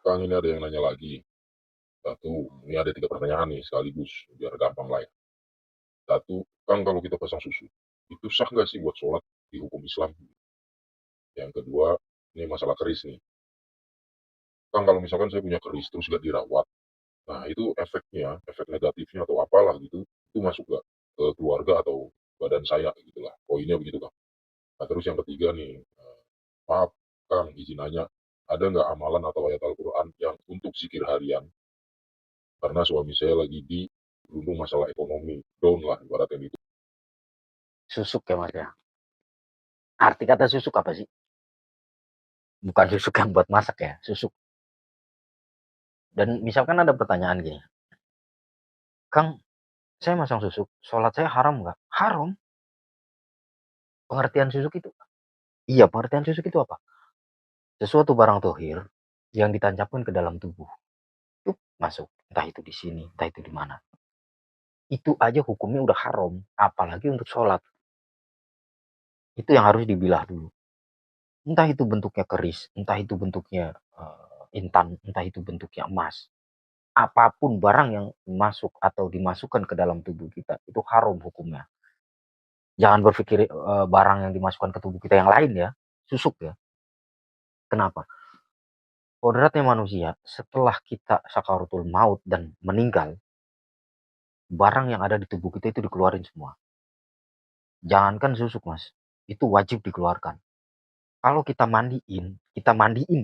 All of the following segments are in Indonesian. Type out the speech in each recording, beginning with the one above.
Kang, ini ada yang nanya lagi. Satu, ini ada 3 pertanyaan nih sekaligus, biar gampang lah ya. Satu, Kang, kalau kita pasang susu, itu sah nggak sih buat sholat di hukum Islam? Yang kedua, ini masalah keris nih. Kang, kalau misalkan saya punya keris terus nggak dirawat, nah itu efeknya, efek negatifnya atau apalah gitu, itu masuk nggak ke keluarga atau badan saya gitu lah. Poinnya begitu, Kang. Nah, terus yang ketiga nih, maaf Kang, izin nanya, ada nggak amalan atau ayat Al-Quran yang untuk zikir harian? Karena suami saya lagi di berhubung masalah ekonomi, down lah ibaratnya gitu. Susuk ya Mas ya. Arti kata susuk apa sih? Bukan susuk yang buat masak ya, susuk. Dan misalkan ada pertanyaan gini, Kang, saya masang susuk, sholat saya haram nggak? Haram. Pengertian susuk itu? Iya, pengertian susuk itu apa? Sesuatu barang tohir yang ditancapkan ke dalam tubuh. Itu masuk. Entah itu di sini, entah itu di mana. Itu aja hukumnya udah haram. Apalagi untuk sholat. Itu yang harus dibilah dulu. Entah itu bentuknya keris, entah itu bentuknya intan, entah itu bentuknya emas. Apapun barang yang masuk atau dimasukkan ke dalam tubuh kita, itu haram hukumnya. Jangan berpikir barang yang dimasukkan ke tubuh kita yang lain ya, susuk ya. Kenapa? Kodratnya manusia, setelah kita sakaratul maut dan meninggal, barang yang ada di tubuh kita itu dikeluarin semua. Jangankan susuk mas, itu wajib dikeluarkan. Kalau kita mandiin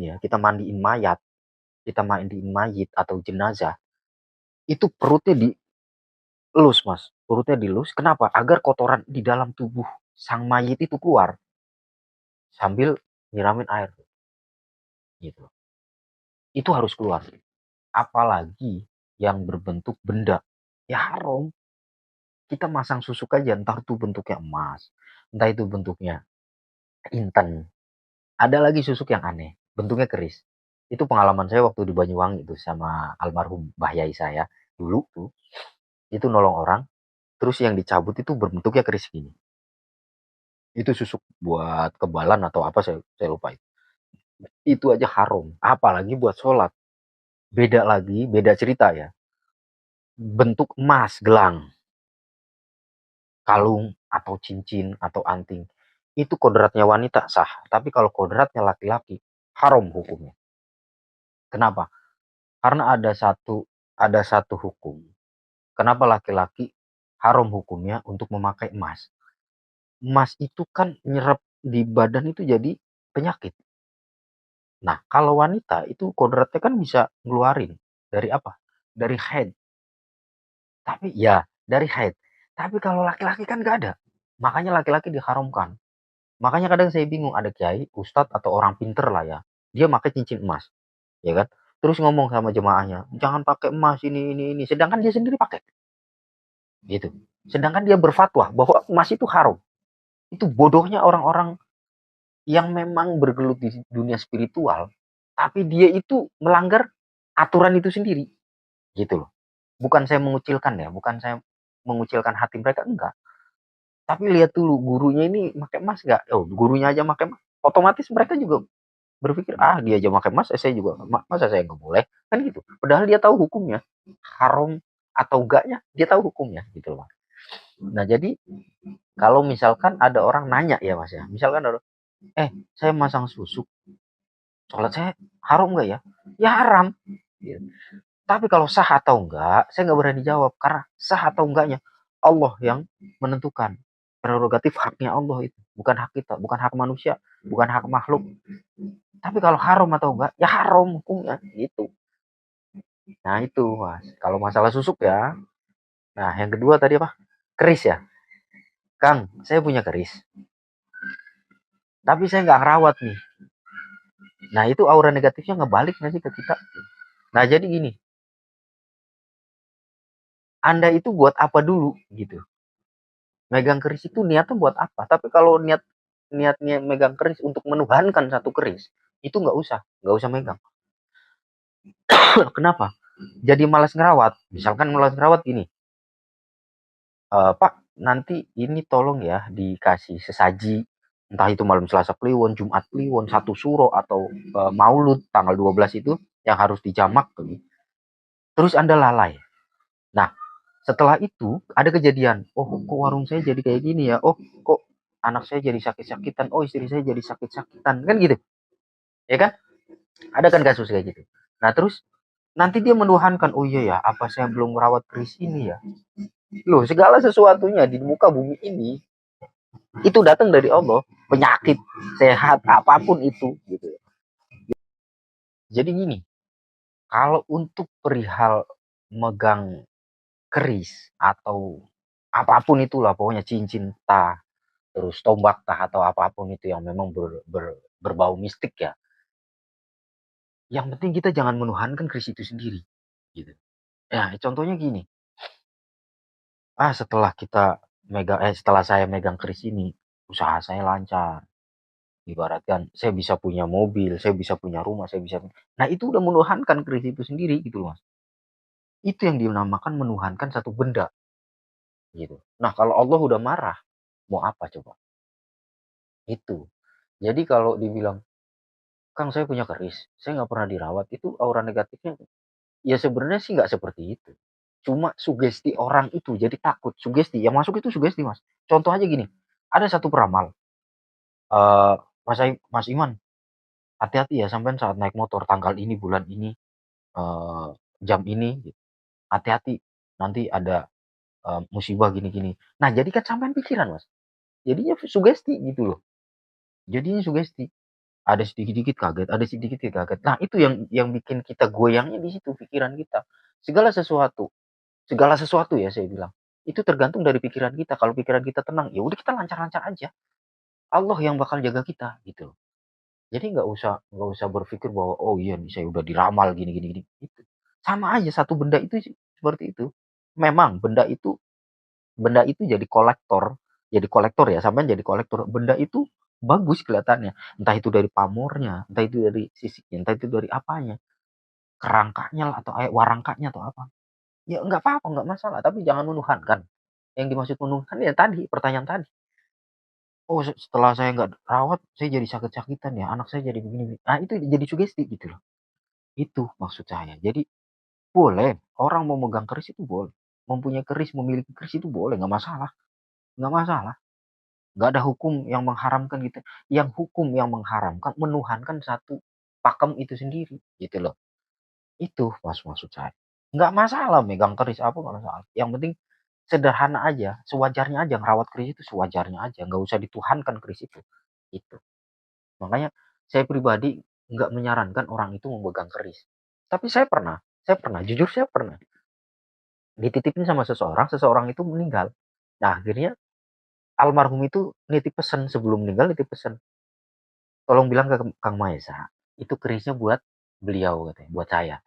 ya, kita mandiin mayat, kita mandiin mayit atau jenazah, itu perutnya dilus mas, perutnya dilus. Kenapa? Agar kotoran di dalam tubuh sang mayit itu keluar sambil nyiramin air, gitu. Itu harus keluar. Apalagi yang berbentuk benda, ya haram. Kita masang susuk aja, entah itu bentuknya emas, entah itu bentuknya inten. Ada lagi susuk yang aneh, bentuknya keris. Itu pengalaman saya waktu di Banyuwangi itu sama almarhum Mbah Yai saya dulu tuh. Itu nolong orang, terus yang dicabut itu berbentuknya keris gini. Itu susuk buat kebalan atau apa saya lupa itu. Itu aja haram, apalagi buat sholat. Beda lagi, beda cerita ya. Bentuk emas, gelang, kalung, atau cincin, atau anting. Itu kodratnya wanita sah, tapi kalau kodratnya laki-laki, haram hukumnya. Kenapa? Karena ada satu hukum. Kenapa laki-laki haram hukumnya untuk memakai emas? Emas itu kan nyerap di badan itu jadi penyakit. Nah, kalau wanita itu kodratnya kan bisa ngeluarin dari apa? Dari haid. Tapi ya, dari haid. Tapi kalau laki-laki kan gak ada. Makanya laki-laki diharamkan. Makanya kadang saya bingung, ada kiai, ustadz atau orang pinter lah ya. Dia pakai cincin emas, ya kan? Terus ngomong sama jemaahnya, jangan pakai emas ini. Sedangkan dia sendiri pakai, gitu. Sedangkan dia berfatwa bahwa emas itu haram. Itu bodohnya orang-orang yang memang bergelut di dunia spiritual, tapi dia itu melanggar aturan itu sendiri, gitu loh. Bukan saya mengucilkan ya, bukan saya mengucilkan hati mereka, enggak. Tapi lihat dulu gurunya ini pakai emas enggak? Oh, gurunya aja pakai emas. Otomatis mereka juga berpikir, ah dia aja pakai emas, saya juga, masa saya nggak boleh? Kan gitu. Padahal dia tahu hukumnya. Haram atau enggaknya, dia tahu hukumnya, gitu loh. Nah, jadi kalau misalkan ada orang nanya ya mas ya, misalkan ada, saya masang susuk, sholat saya haram enggak ya? Ya haram. Gitu. Tapi kalau sah atau enggak, saya nggak berani jawab karena sah atau enggaknya Allah yang menentukan. Prerogatif haknya Allah itu, bukan hak kita, bukan hak manusia, bukan hak makhluk. Tapi kalau haram atau enggak, ya haram hukumnya gitu. Nah itu mas, kalau masalah susuk ya. Nah yang kedua tadi apa? Keris ya. Kang, saya punya keris. Tapi saya nggak ngerawat nih. Nah itu aura negatifnya ngebalik nggak sih ke kita? Nah jadi gini, Anda itu buat apa dulu gitu? Megang keris itu niatnya buat apa? Tapi kalau niatnya megang keris untuk menuhankan satu keris, itu nggak usah megang. Kenapa? Jadi malas ngerawat. Misalkan malas ngerawat gini, Pak nanti ini tolong ya dikasih sesaji Entah itu malam Selasa Kliwon, Jumat Kliwon, satu suro atau Maulud tanggal 12 itu yang harus dijamak. Terus Anda lalai. Nah, setelah itu ada kejadian. Oh, kok warung saya jadi kayak gini ya? Oh, kok anak saya jadi sakit-sakitan? Oh, istri saya jadi sakit-sakitan. Kan gitu. Ya kan? Ada kan kasus kayak gitu. Nah, terus nanti dia menuhankan, oh iya ya, apa saya belum merawat keris ini ya? Loh, segala sesuatunya di muka bumi ini itu datang dari Allah. Penyakit, sehat, apapun itu gitu. Jadi gini, kalau untuk perihal megang keris atau apapun itulah, pokoknya cincin tah, terus tombak tah atau apapun itu yang memang berbau mistik ya. Yang penting kita jangan menuhankan keris itu sendiri gitu. Ya, contohnya gini. Setelah saya megang keris ini, usaha saya lancar. Ibaratkan saya bisa punya mobil, saya bisa punya rumah, saya bisa. Nah, itu udah menuhankan keris itu sendiri gitu loh, Mas. Itu yang dinamakan menuhankan satu benda gitu. Nah, kalau Allah udah marah, mau apa coba? Itu. Jadi kalau dibilang, Kang saya punya keris, saya nggak pernah dirawat, itu aura negatifnya ya sebenarnya sih nggak seperti itu. Cuma sugesti orang itu jadi takut, sugesti. Yang masuk itu sugesti, Mas. Contoh aja gini, ada satu peramal, eh Mas Iman, hati-hati ya sampai saat naik motor tanggal ini, bulan ini, eh, jam ini, gitu. Hati-hati, nanti ada musibah gini-gini. Nah, jadi kan sampean pikiran, Mas. Jadinya sugesti gitu loh. Jadinya sugesti. Ada sedikit-dikit kaget, ada sedikit-dikit kaget. Nah, itu yang bikin kita goyangnya di situ pikiran kita. Segala sesuatu, segala sesuatu ya saya bilang. Itu tergantung dari pikiran kita. Kalau pikiran kita tenang, ya udah kita lancar-lancar aja. Allah yang bakal jaga kita gitu. Jadi nggak usah berpikir bahwa oh iya nih saya udah diramal gini gini gini. Itu sama aja satu benda itu seperti itu. Memang benda itu jadi kolektor ya, sampai jadi kolektor. Benda itu bagus kelihatannya, entah itu dari pamornya, entah itu dari sisiknya, entah itu dari apanya, kerangkanya lah, atau warangkanya atau apa. Ya nggak apa-apa, nggak masalah, tapi jangan menuhankan. Yang dimaksud menuhankan ya tadi pertanyaan tadi. Oh, setelah saya nggak rawat, saya jadi sakit-sakitan ya, anak saya jadi begini. Nah, itu jadi sugesti gitu loh. Itu maksud saya. Jadi boleh orang mau megang keris itu boleh. Mempunyai keris, memiliki keris itu boleh, nggak masalah. Nggak masalah. Nggak ada hukum yang mengharamkan gitu. Yang hukum yang mengharamkan menuhankan satu pakem itu sendiri gitu loh. Itu maksud saya. Nggak masalah megang keris apa, nggak masalah. Yang penting sederhana aja, sewajarnya aja ngerawat keris itu sewajarnya aja, nggak usah dituhankan keris itu. Itu. Makanya saya pribadi nggak menyarankan orang itu memegang keris. Tapi jujur saya pernah dititipin sama seseorang, seseorang itu meninggal. Nah, akhirnya almarhum itu nitip pesan sebelum meninggal, nitip pesan, tolong bilang ke Kang Maesa, itu kerisnya buat beliau katanya, buat saya.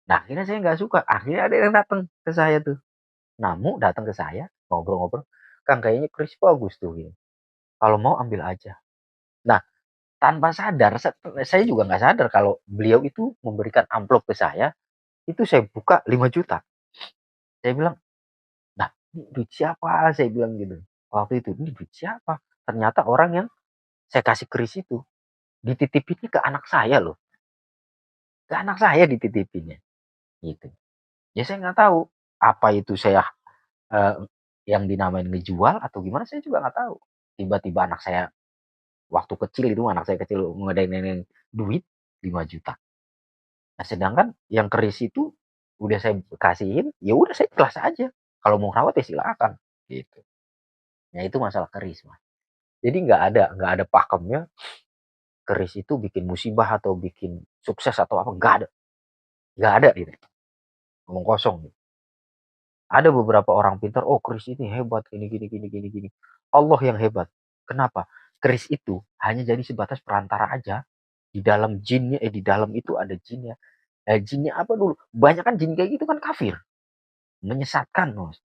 Nah, akhirnya saya nggak suka. Akhirnya ada yang datang ke saya tuh. Namu datang ke saya, ngobrol-ngobrol. Kang, kayaknya keris bagus tuh. Gitu. Kalau mau ambil aja. Nah, tanpa sadar, saya juga nggak sadar kalau beliau itu memberikan amplop ke saya, itu saya buka 5 juta. Saya bilang, nah, ini duit siapa? Saya bilang gitu. Waktu itu, ini duit siapa? Ternyata orang yang saya kasih keris itu, dititipinnya ke anak saya loh. Ke anak saya dititipinnya. Gitu. Ya saya nggak tahu apa itu saya yang dinamain ngejual atau gimana, saya juga nggak tahu. Tiba-tiba anak saya waktu kecil itu, anak saya kecil ngadain duit 5 juta. Nah, sedangkan yang keris itu udah saya kasihin, ya udah saya ikhlas aja. Kalau mau rawat ya silakan gitu. Nah, itu masalah keris, Mas. Jadi nggak ada pakemnya keris itu bikin musibah atau bikin sukses atau apa, nggak ada gitu. Ngomong kosong gitu. Ada beberapa orang pintar, oh keris ini hebat, gini gini gini gini gini. Allah yang hebat. Kenapa? Keris itu hanya jadi sebatas perantara aja. Di dalam itu ada jinnya. Jinnya apa dulu? Banyak kan jin kayak gitu kan kafir. Menyesatkan, Mas.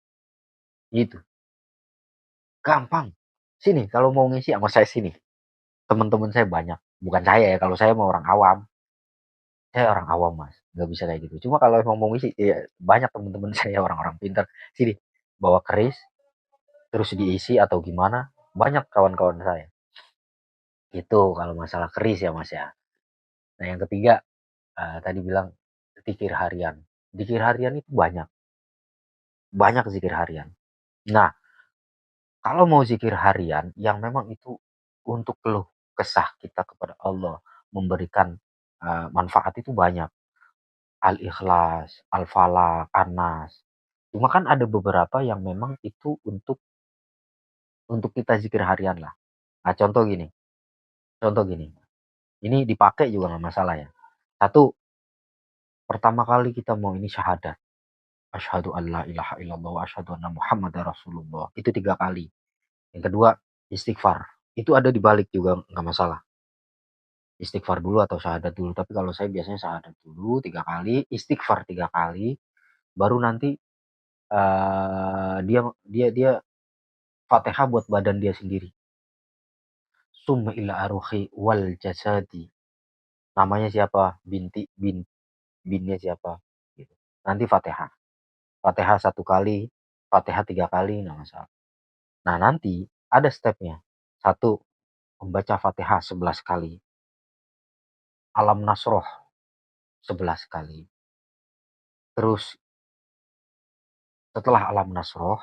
Gitu. Gampang. Sini, kalau mau ngisi sama saya sini. Teman-teman saya banyak. Bukan saya ya, kalau saya mau orang awam. Saya orang awam, Mas. Nggak bisa kayak gitu. Cuma kalau emang mau ngisi, ya banyak teman-teman saya orang-orang pintar. Sini, bawa keris, terus diisi atau gimana. Banyak kawan-kawan saya. Itu kalau masalah keris ya Mas ya. Nah yang ketiga, tadi bilang zikir harian. Zikir harian itu banyak, banyak zikir harian. Nah, kalau mau zikir harian yang memang itu untuk keluh kesah kita kepada Allah, memberikan manfaat itu banyak. Al-Ikhlas, Al-Falaq, An-Nas. Cuma kan ada beberapa yang memang itu untuk kita zikir harian lah. Nah, contoh gini. Ini dipakai juga nggak masalah ya. Satu, pertama kali kita mau ini syahadat. Asyhadu an la ilaha illallah wa asyhadu anna Muhammadar Rasulullah. Itu 3 kali. Yang kedua, istighfar. Itu ada di balik juga nggak masalah. Istighfar dulu atau syahadat dulu. Tapi kalau saya biasanya syahadat dulu 3 kali, istighfar 3 kali, baru nanti dia dia dia Fatihah buat badan dia sendiri. Summa ila aruhi wal jasadi. Namanya siapa? Binnya siapa? Gitu. Nanti Fatihah. Fatihah 1 kali, Fatihah 3 kali, nggak masalah. Nah nanti ada stepnya. Satu, membaca Fatihah 11 kali. Alam Nasroh 11 kali. Terus setelah Alam Nasroh,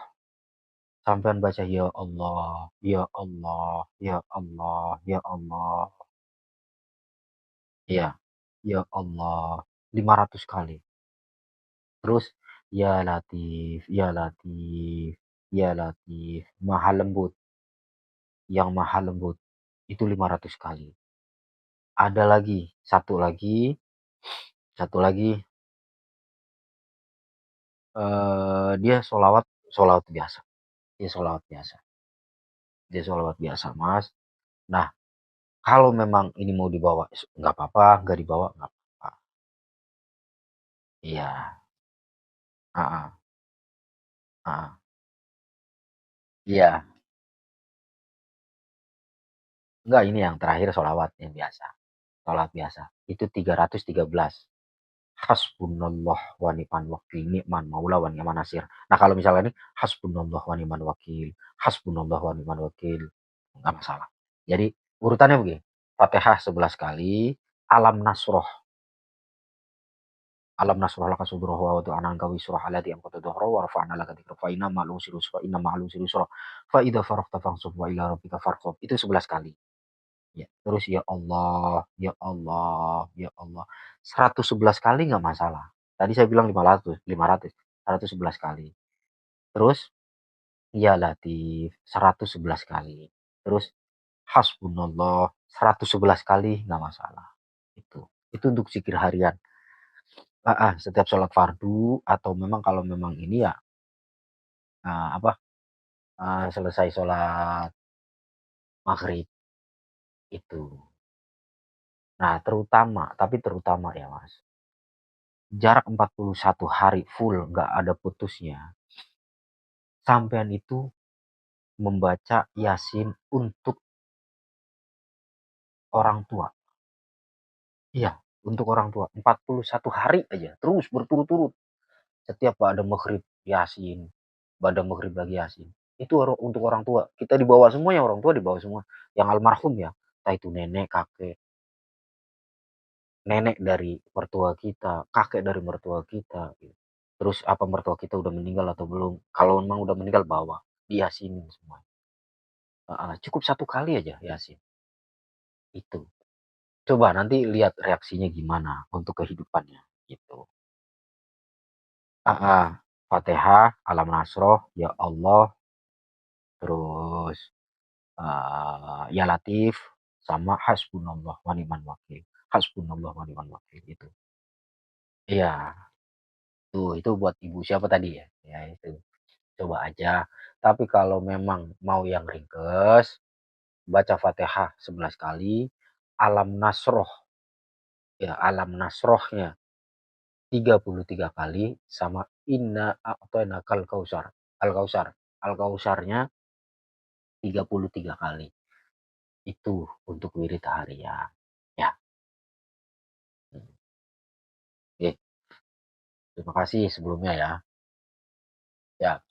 sampean baca ya Allah, ya Allah, ya Allah, ya Allah. Ya, ya Allah 500 kali. Terus ya Latif, ya Latif, ya Latif, Maha Lembut, yang Maha Lembut. Itu 500 kali. Ada lagi, satu lagi dia solawat, solawat biasa. Dia solawat biasa. Dia solawat biasa, Mas. Nah, kalau memang ini mau dibawa, nggak apa-apa, nggak dibawa, nggak apa-apa. Iya, ah, ah, iya. Enggak, ini yang terakhir solawat yang biasa. Solawat biasa. Itu 313. Hasbunallah wa ni'mal wakil, ni'man maula wa ni'man nasir. Nah, kalau misalnya ini hasbunallah wa ni'man wakil, hasbunallah wa ni'man wakil, enggak masalah. Jadi urutannya begini. Fatihah 11 kali, Alam Nasroh. Alam nasroh laka sudrahu wa wada'na anka wisrah alladhi anqadha dhahrahu wa rafa'na laka dzikraka fa inna ma'al usri yusra inna ma'al usri yusra fa idza faraghta fansub wa ila rabbika farghab. Itu 11 kali. Ya, terus ya Allah, ya Allah, ya Allah. 111 kali nggak masalah. Tadi saya bilang 500, 111 kali. Terus ya Latif 111 kali. Terus hasbunallah 111 kali nggak masalah. Itu untuk zikir harian. Setiap sholat fardu atau memang kalau memang ini ya apa selesai sholat maghrib itu. Nah, terutama ya Mas, jarak 41 hari full nggak ada putusnya. Sampean itu membaca Yasin untuk orang tua. Iya, untuk orang tua. 41 hari aja, terus berturut-turut. Setiap ada maghrib Yasin, pada maghrib lagi Yasin. Itu untuk orang tua. Kita dibawa semua, yang orang tua dibawa semua. Yang almarhum ya, entah itu nenek, kakek, nenek dari mertua kita, kakek dari mertua kita, gitu. Terus apa mertua kita udah meninggal atau belum? Kalau memang udah meninggal bawa, diyasinin semua. Cukup 1 kali aja Yasin. Itu. Coba nanti lihat reaksinya gimana untuk kehidupannya gitu. Fatihah, Alam Nasroh, Ya Allah, terus Ya Latif, sama Hasbunallah wa ni'mal wakil. Hasbunallah wa ni'mal wakil itu. Iya, itu buat ibu siapa tadi ya? Ya itu. Coba aja. Tapi kalau memang mau yang ringkes, baca Fatihah 11 kali, Alam Nasroh, ya Alam Nasrohnya 33 kali, sama Inna A'tainakal Kausar. Al-Kausar. Al-Kausarnya 33 kali. Itu untuk wirid harian. Ya. Oke. Terima kasih sebelumnya ya. Ya.